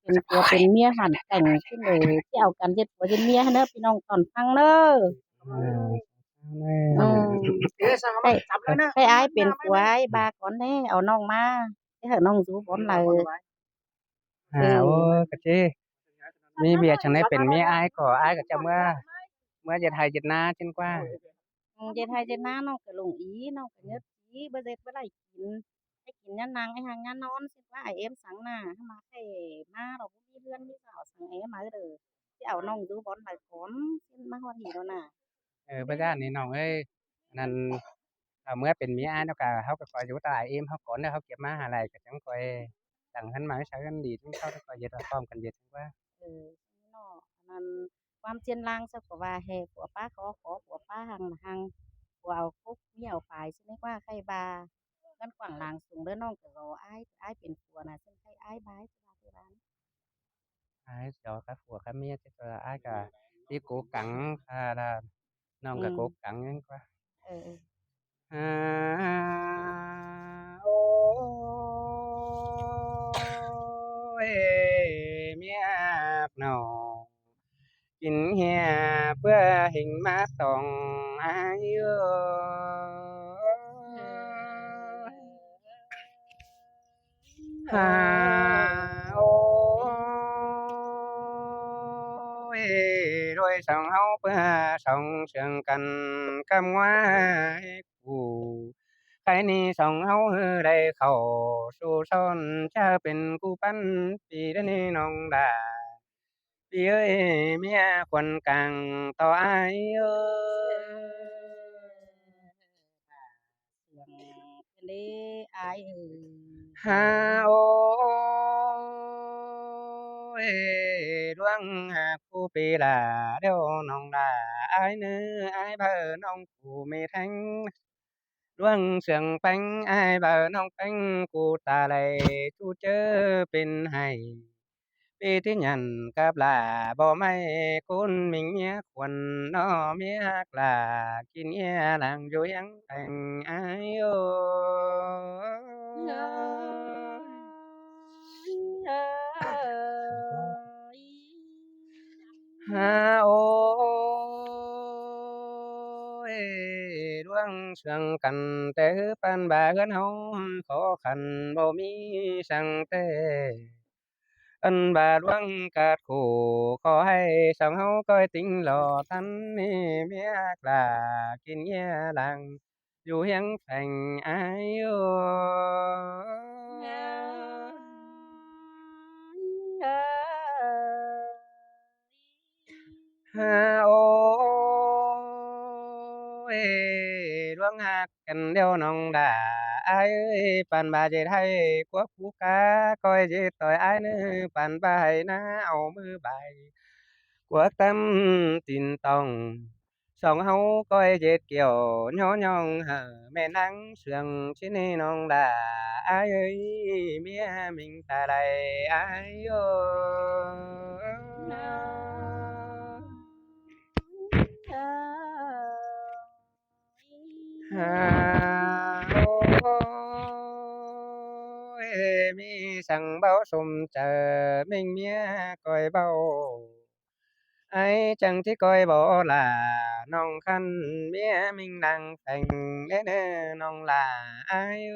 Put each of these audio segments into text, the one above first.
เป็นผัวเป็นเมียหันแต่งขึ้นเลยที่เอากันเย็ดผัวเย็ดเมียให้เด้อพี่น้องตอนฟังเด้ออืมให้ให้อ้ายเป็นผัวอ้ายบาก่อนแน่เอาน้องมาให้เหอะน้องอยู่บ่เลยโอ้เออก็สิมีเบียร์จั่งใดเป็นเมียอ้ายก็อ้ายก็จะเมื่อเฮ็ดไร่เฮ็ดนาจนกว่าเย็ดให้เย็ดนาน้องก็ลงอีน้องก็เย็ดอีบ่เฮ็ดบ่ได้กินให้กินยามนางให้หางยามนอนสิว่าไอ้เอ็มสังน่ะให้มาให้มาดอกบ่มีเรือนมีสาวสังเอมาเด้อสิเอาน้องอยู่บ่เลยก่อนสิมาฮอดนี่แล้วน่ะบ่ย้านนี่น้องเอ้ยอันนั้นเมื่อเป็นเมียอ้ายแล้วก็เฮาก็คอยอยู่ตาอ้ายเอ็มเฮาก่อนเด้อเฮาเก็บมาหาไรก็จังค่อยตั้งหันมาใช้กันดีถึงเขาค่อยเฮ็ดพร้อมกันเฮ็ดจังว่าเออเนาะอันนั้นความเจียนลางซะก็ว่าแฮ่ผัวป้าขอผัวป้าหังผัวเอากุกเมียเอาปลายใช่ไหมว่าใครบากันกว้างลางสูงเด้อน้องก็รออ้ายเป็นผัวน่ะซึ่งใครอ้ายบายสิว่าที่ร้านอ้ายสิเอากับผัวกับเมียแต่ก็อ้ายก็สิโกกังถ้าน้องอืมก็โกกังจังกว่า เออหาโอ้ยเมียน้องกินเหียเพื่อหิงมาต้องอายเอ้ยหาโอ้ยรวยสองเฮาเพื่อสองเชื่องกันกำว่าให้กูใครนี่สองเฮาฮือได้เข้าสู่ซ้อนจะเป็นกูปั้นปีเด้อนี่น้องดาปีเอ้ยเมียควรกังต่ออายเอ้เสียงเพิ่นเด้อ้ายเอ้ยหาโอ้ยดวงหากผู้ปีลาเดี๋ยวน้องดาอายเนื้ออายเบอน้องผู้ไม่แทง Luân sườn bánh ai bờ nông bánh cụ ta lầy chú chớ bên hay đi thế nhận cáp là bỏ may côn mình nhé quần nó miết là kín nhé làng dối ăn thành ai ơi เอ้ย ha ôi đuông sương cần tế pan bà gần hông khó khăn bao mi sang tế ân bà đuông cát khổ khó hay sang hông coi tính lò thân miết là kín nghe làng dù hiang thành ai ơi ha ôi luang hạc cần đeo nòng đà ai ơi bàn bà dệt hay quốc phú cá coi dệt tỏi ai nữa bàn bà hay na ảo mưa bài quốc tâm tin tòng song hấu coi dệt kiểu nhỏ nhong hở mẹ nắng sương trên nòng đà ai ơi mía mình ta đây ai ơi hà ôi mi sang bao sum chờ mình mía coi bao ai chẳng chỉ coi bỏ là non khăn mía mình đang thành đến non là ai ơi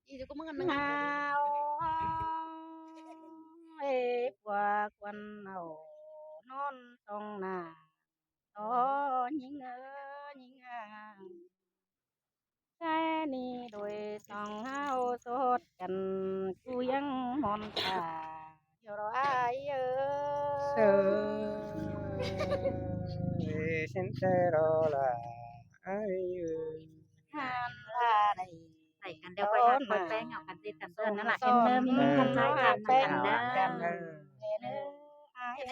Gì cũng mừng hào ê qua quan hậu non sông nà đó nhìn cái ni đôi song hao sốt cần cu yang mòn tà điều đó ai ơi sincero là ai ơi han là đây ใส่กันเดี๋ยวค่อยหักค่อยแป้งเอากันติดกันเด้อนั่นล่ะเอ็มเด้อมีคำท้ายกันเหมือนกันเด้อ ai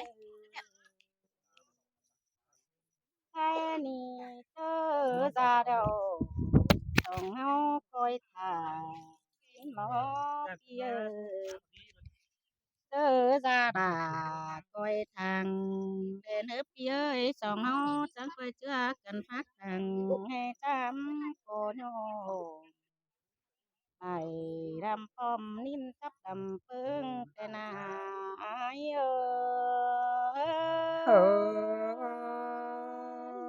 cái ni tơ ra đâu song hao coi thà nó kia tớ ra đà coi thằng để nước ơi sòng áo chẳng coi chưa cần phát thằng nghe chăm cô nhô ai đam pom nín thắp đầm phương tên ai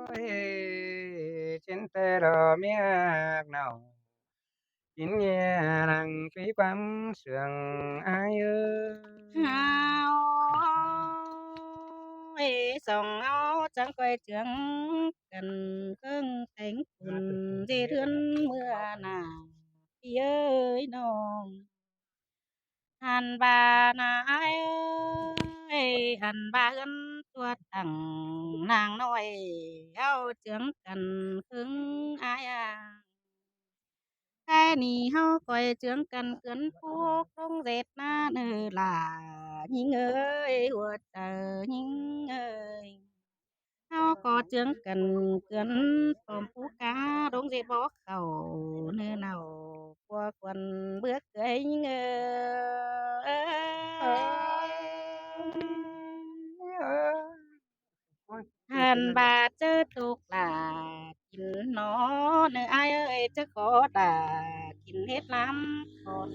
ôi trên tê đò miếc nào chín nghe rằng quý bám sườn ai ơi hao ê sòng áo chẳng quay trường cần cưng cánh cùn dê thươn mưa nào phía ơi nong hàn bà na ai ơi hàn bà ân tuột đằng nàng nói áo trưởng cần cưng ai à cái nì hao coi trưởng cần cấn phuốc đông dệt na nơ là nhinh ơi huột tờ nhinh ơi hao có trưởng cần cấn tôm phú cá đông dệt bó khẩu nơi nào qua quần bước cưới nhinh hàn bà chớ tục là kín nó nơi ai ơi chớ có đà kín hết lắm còn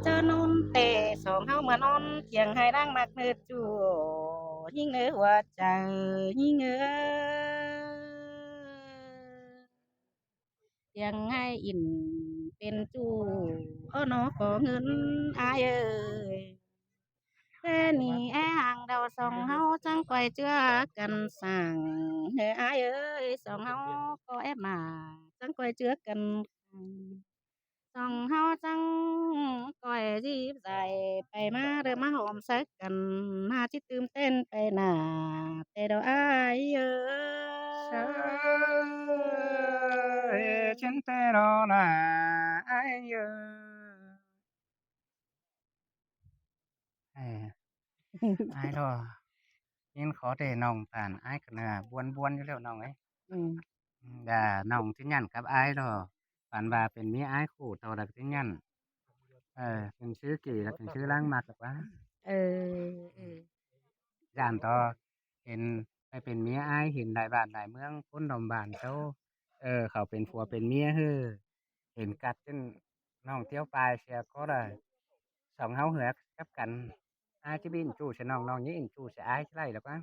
chớ nôn tè sòng hao mà non tiếng hai đang mặc nơ chùa nhưng ngỡ hoa chờ nhưng ngỡ tiếng hai inเป็นจูnó có ngân ai ơi thế nì hàng đầu sòng hao chẳng quay chưa cần sàng hề ai ơi sòng hao có em mà chẳng quay chưa cần sòng hao chẳng quay dịp dàiไปมาเดิมมาหอมสักกันมาจิตตื่มเต้นไปหนาแต่ดอกอ้ายเอ้ย trên tê đò là ai ai đó nhìn khó để nòng phản ai cần là buồn buồn như liệu nòng ấy อืม ด่านองที่ยันกับไอ้ดอฝันว่าเป็นมีไอ้คู่เท่าดักที่ยันเป็นชื่อกี่แล้วเป็นชื่อล่างมากกับว่า เออ ย่านต่อเห็นไปเป็นเมียไอ้เห็นหลายบ้านหลายเมืองคนดอมบ้านเขาเขาเป็นผัวเป็นเมียเห็นกัดจนน้องเที่ยวปลายเสียก็ได้สองเฮาเหือกกับกันไอ้ที่บินจู่ฉน้องน้องนี้อินจู่เสียไอ้ใช่หรือเปล่า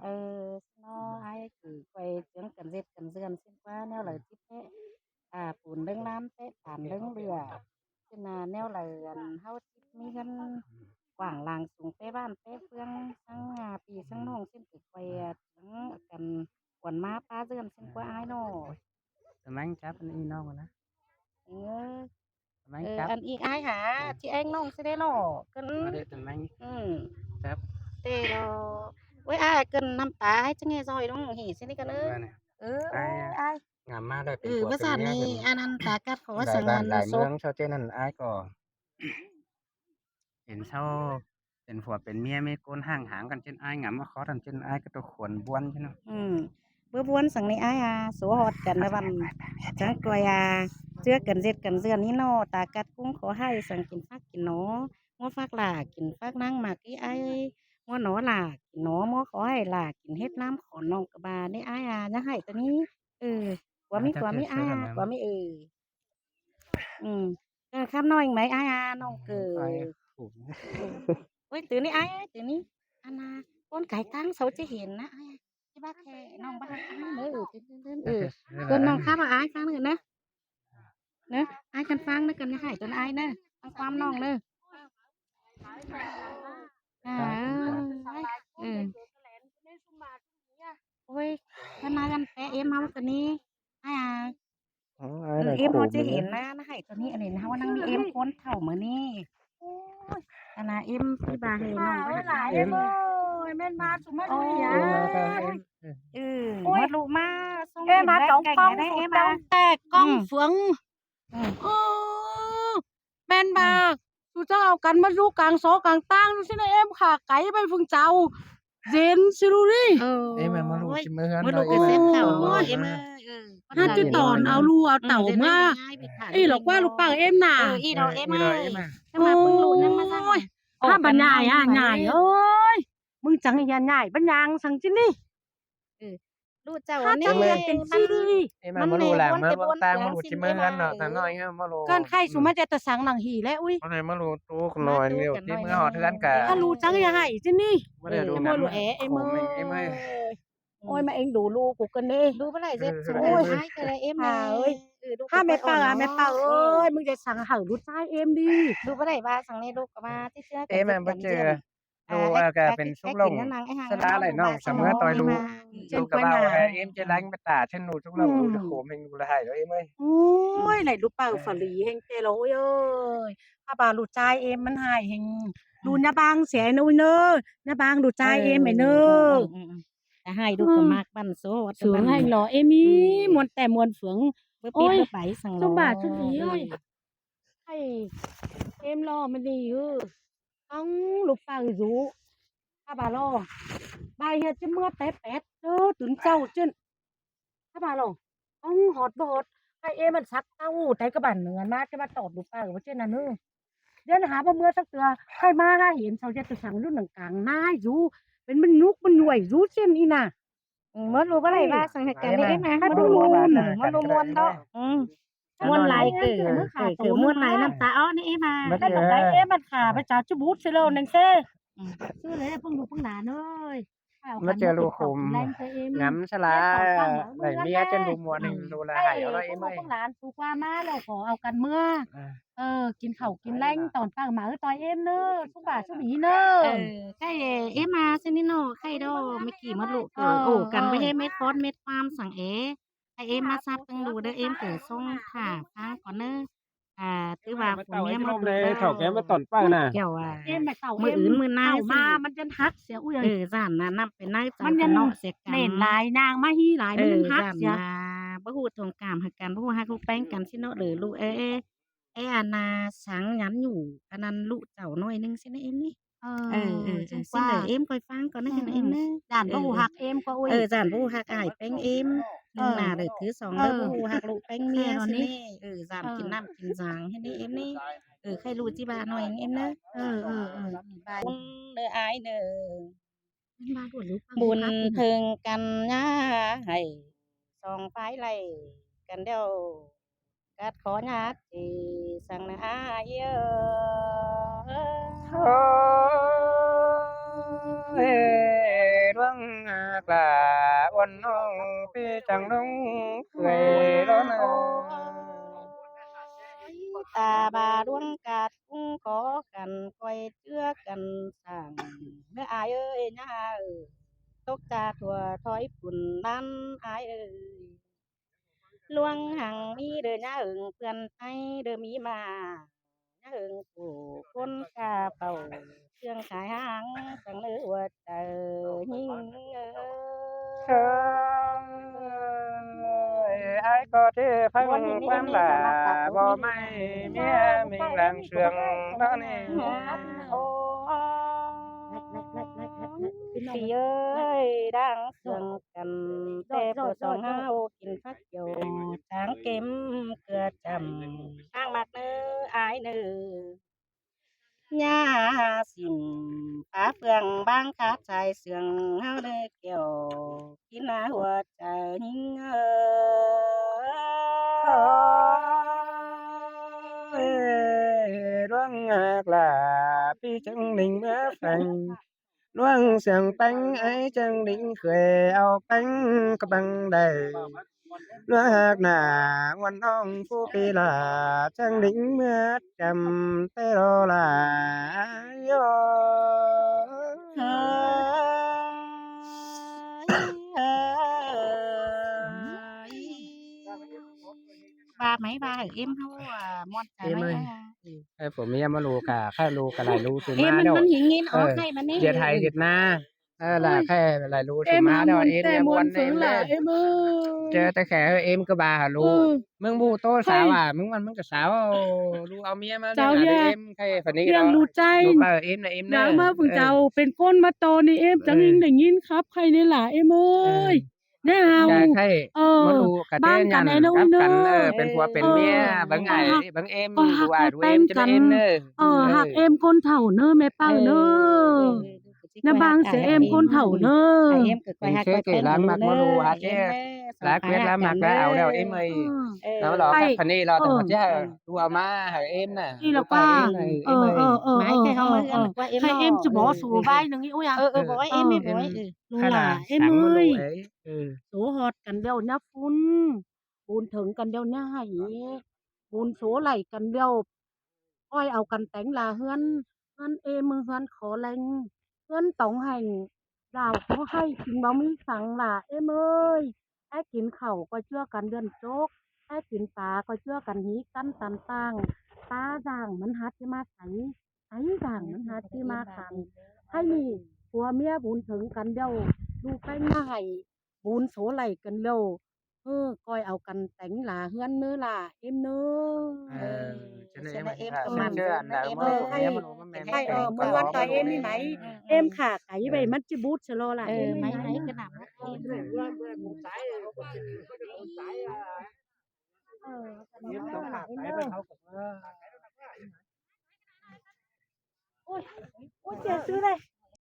nó ai cứ quay tiếng cần dệt cần dườn xin qua neo lời tiếp thế bùn lưng lam thế tàn lưng lửa thế là neo lời hao tiếp mi gần quảng làng xuống tế ban tế phương sang pì sang nong xin cứ quay tiếng cần quần má pa dườn xin qua ai nó ทำไมจับอันนี้น้องนะ nhớ ทำไมจับ ăn ít ai hả chị anh nong sẽ đấy nó cần มาได้ทำไมจับ tê đó với ai cần năm tá hay chẳng nghe rồi đúng không hỉ xin đi cần ơi ว่าเนี่ย ai งามมากเลยเป็นผัว ภา เป็น ษา เมีย นี้ เป็น อันนั้นตากัดขอ หลา สั ย ง บ้า วัน น หลาย ศ เมือ พ งเช่าเจ้านั่นอ้ายก็เห็นเช่าเป็นผัวเป็นเมียไม่โกนห่างหางกันเช่นอ้ายงามมาขอทำเช่นอ้ายก็ตัวขวนบ้วนใช่ไหม bữa buôn sang này ai số hot cần là văn chẳng coi chưa cần dệt cần dườn ní nó tà cắt cũng có hay sangกินphátกินnó mua phát làกินphát năng mà cái ai mua nó là nó mua khó hay làกินhết năm khó nong cả bà đấy ai nhá hayตัวนี้quá mi ai quá miข้ามน้อยไหมน้องเกิดเว้ยตื่นนี่ตื่นนี่อันน่ะคนไก่ตั้งเขาจะเห็นนะที่บ้านแค่น้องบ้านเนื้อตัวน้องข้ามมาฟังหนึ่งนะเนอะกันฟังนะกันจะให้ตัวนะฟังความน้องเนอะโอ้ยกันมากันแปะเอ็มมาตัวนี้เอ็มเขาจะเห็นนะให้ตัวนี้อันนี้นะว่านั่งมีเอ็มค้นเข่าเหมือนนี่อันน่ะเอ็มพี่บาเห็นน้องไปหาเอ็มแม่นมาสุมาดูอย่ามาลูกมาส่งเอ็มมาจ้องป้องเอ็มมาแต่กล้องเฟืองแม่นบากสุเจ้าเอากันมาดูกลางโซกลางตั้งสินะเอ็มค่ะไก่ไปฟึงเจ้าเจนซิรูรี่ มาลูกชิมเมื่อ มาลูกเซ็ตเข่าเอ็มถ้าจะตอนเอาลูเอาเต่ามาหรอกว่าลูกปังเอ็มน่ะอีดอกเอ็มมาเพิ่งรู้นั่นมาสั่ง ถ้าบัญญายใหญ่เอ้ยมึงจังอย่าใหญ่บัญญางสังจินี่ ลูกเจ้า ถ้า นี่ จังเรียนเป็นซี่ เอ้มันมารู้แหละมันบางตังมันรู้ที่เมืองเนาะแต่น้อยเงี้ยมารู้ การไข่สุมาจะตะสังหนังหีแล้วอุ้ย มันมารู้ตู้น้อยเดียวที่เมืองหอดเทือนกะ ถ้ารู้จังอย่าให้จินี่ บ่ได้ดู ไอ้ น้ำ มือไอ้มือ ไอ้มือ โอ้ยมาเองดูลูกกูกันนี่ ดูบ่ได้เจ็บสัง โอ้ย หายก็เลยเอ็ม หาเอ้ย ดู ถ้าแม่ป้าแม่ป้าเอ้ยมึงจะสั่งหารู้ใจเอ็มดี ดูบ่ได้ว่าสังในลูกก็มาที่เชื่อ เอ้มันบ่เจอดูก็เป็นสุกลงสลาไหลน้องเสมอต่อยลูกดูกับเราเอ็มจะล้างไปตาเช่นหนูสุกลงดูจะโขมให้ดูละให้แล้วเอ็มเอ้ย โอ้ยไหนลูกป้าฝรีเฮงเจโลเอ้ยถ้าบารู้ใจเอ็มมันหายเฮงดูนะบางเสียนุ้ยเนอะนะบางดูใจเอ็มไอ้เนอะ แต่ให้ดูก็มากบ้านโซ เสือให้หรอเอมี่มวนแต่มวนเฟือง เบิ่ปีเบิ่ไปสัง จุบาจุดีเอ้ยให้เอ็มรอมันดีต้องลูกป้าอยู่ถ้าบารอบายเฮ็ดจะเมื่อแป๊ดตื่นเจ้าจึ้นถ้าบารอต้องหอดบอดให้เอ็มมันซักเต้าแต่กระบันเหนือมาจะมาตอบลูกป้าว่าเจ้านั่นเนอะเดี๋ยวหาบ่เมื่อสักเตือให้มาเห็นเขาจะตะสังรุ่นกลางหน้าอยู่เป็นมันนุกมันหน่วยรู้เช่นอีน่ะ บ่รู้บ่ได้ว่าสังเหตุการณ์นี้มา ให้บ่รู้ มันรู้มวนดอกมวนหลายคือมวนหลายน้ำตาอ้อนี่มา ได้ดอกไม้มันขาพระเจ้าจุบูดเซโลนังเซ่ซื้อเลยพวกลูกพวกหลานเอ้ย มาเจอลูกคุมง้ำสลาไหลเมียจนดูมัวหนึ่งดูละให้เอาแล้วเอ็ม พว เอ้ ก ย พวกหลานสูกว่ามาแล้วขอเอากันเมื่อกินข้าวกินแรงตอนป้าหมาตอยเอ็มเนอะสุบ่าสุบีเนอะ ใช่มาเซนิโนใครดอไม่กี่มดลูกโอ้กันไม่ให้เม็ดฟอนเม็ดความสั่งไอมาซับตั้งดูเด้อเอ็มเกิดส่งค่ะฟังก่อนเนอะถือว่าฝนเนี้ยมาดูเถ่าแกมาตอนป้าน่ะเกี่ยวว่า เอ็มแบบเต่า มืออื่นมือหน้า มามันจะหักเสียอุ้ย จ้านน่ะนับเป็นนายจั มันยัง เนาะเสียกัน เล่นลายนางมาฮีหลายมันหักเสีย บ่ฮู้ตรงกามหักกันบ่ฮู้ฮักลูกแป้งกันสิเนาะหรือลูกอานาสังยันอยู่อันนั้นลูกเจ้าน้อยนึงสินะเอ็มนี่สิเด้อเอ็มค่อยฟังก่อนนะเอ็มนะ ด่านบ่หักเอ็มก็อุ้ย จ้านบ่ฮู้ฮักอ้ายแป้งเอ็ม1น่ะเด้อถือ2เด้อบ่ฮู้ฮักลูกแป้งเมียสินี่จ้านกินน้ำกินสางให้นี่เอ็มนี่ใครรู้จิบาหน่อยเอ็มนะบุญเด้ออ้ายเด้อบุญถึงกันยาให้ส่องไฟไล่กันเดียวกัดขอญาติสั่งนะอ้ายดวงกลาวันน้องพี่จังน้องเคยร้อน ตาบาดวงกาดกุ้งขอกันคอยเชื่อกันสั่งเมื่ออายญาตกจากทั่วถอยฝุ่นนั้นอายลวงหังมีเด้อญาเพื่อนให้เด้อมีมาญาผู้คนกาเป่าเครื่องขายหางสังเลือว่าเจอหิงไอ้ก็ที่พังความด่าบ่ไม่เมียมิงแรงเชืองนั่นนี่ พี่เอ้ยดังเสืองกันแต่พวกสองเฮากินพักโยทางเก็มเกลือจำทางมักเนื้ออายเนื้อยาสิมป้าเฟืองบางขาชายเสืองเฮาเด้อเกี่ยวกินหน้าหัวใจหิงร่วงกลาพี่จังนิ่งเมื่อแฝงร่วงเสียงแป้งไอ้จังนิ่งเคยเอาแป้งกำบังได้ร่วงหน้าวันน้องผู้ปีลาจังนิ่งเมื่อจำแต่รอลาโยba mấy ba ở em hao mon Em mấy ơi. ผมมีมาลูกะแค่ลูกอะไรรู้ถึง em มา mình เดี๋ยว vẫn hiện nhiên ở đây mà nè เดียไทยเดียหน้าล่ะแค่อะไรรู้ถึงมาเดี๋ยวเอ็มเนี่ยวัน เฟืองหล่ะเอ็ม เจอแต่แค่เอ็มก็บาหาลูมึงบูโตสาวอ่ะมึงมันมึงกับสาวลูเอาเมียมาเอ็มใครฝันนี้ ยังรู้ใจ ลูกเอ็มนะเอ็ม หนาวมาฝึกเจ้าเป็นก้นมาโตนี่เอ็มจังยิงได้ยินครับใครนี่ล่ะเอ็มเอ้ย ได้เฮา จะให้ เอ มา อ รู้กะ บ้า แต่ น ห กั ยั น น ไอ้นู้ กับ น กัน เด้อ เป็นผัวเป็น เออ เมียเบิ่ง ก็ อ้าย ฮัก เบิ่งเอ็ม ก็ฮั ดู ก อ้าย ก็ ดู แต่ เอ็ ง มจะ กั ได้ น เอ็นเด้อ ฮักเอ็มคนเฒ่าเด้อแม่เป้าเด้อ นะบางเสียเอ็มคนเฒ่าเด้อ ไอ้เอ็มก็ค่ เป็ อย น ฮัก เชื้ ค่ อ อย เก แต่ง ล้าง กัน มัก เด้ บ่ อ รู้หา ไอ้ เจ้ เอ็มเด้อ รักเวทละมักแล้วเอาแล้วเอ็มเอ้ย เออ แล้วรอ ไอ้ กับคนนี้รอ เอ แต่ อ ว่าจะดูเอามาให้เอ็มน่ะ นี่ ดู ล่ะ ไป ป้า เอ็มน่ะ เอ เอ็มเอ้ย อ หมายแค่ ๆ เฮามาเฮือนว่าเอ็ม ให้ เนาะ เอ็มจะบอก เออ สู่ใบหนึงอีอุยอะ บอกว่าเอ็ม เออ แม่บอกว่าลูก ข ห นา ลา ด เอ็ม สั่ง เอ มา ้ รู้ ย เอ้ย โสฮอดกันเดี๋ยวนะฟุ้นปูนถึงกันเดี๋ยวนะไหปูนโสไหลกันเดี๋ยวอ้อยเอากันแต่งลาเฮือนเฮือนเอมือเฮือนขอแรงเฮือนต้องให้ดาวขอให้กินบ่มีสังล่ะเอ็มเอ้ยแอ้กินข้าวก็เชื่อกันเดือนโจกแอ้กินปลาก็เชื่อกันหีกันตันต่างปลาด่างมันหาที่มาใสไอ้ด่างมันหาที่มาขังให้นี่ผัวเมียบุญถึงกันเดี๋ยวดูไปหน้าให้บุญโสไหลกันเดี๋ยวก้อยเอากันแต่งหลาเฮือนเนื้อล่ะเอ็มเนื้ เอ อ อ ฉะนั้น ฉะนั้น เอ็ เอ็ ม ม ก็ ก็ มา มั่น เชื่อ เด้ อั อน น่ะ เอ็ม บ่ เอ้ รู้ ย เมียบ่รู้ว่าแม่น ให้ แต่ง เมื่อวันต่อยเอ็มนี่ไหมเอ็มขาไก่ใบมันจะบูดชะลอล่ะ เอ เอ็ อ ม ไหม ไม่ ไหม ไหม ก็หนักนะเอ็ม เอ็มต้องขาดสายไปเขาก็ว่า โอ้ยเจ็บซื้อเลย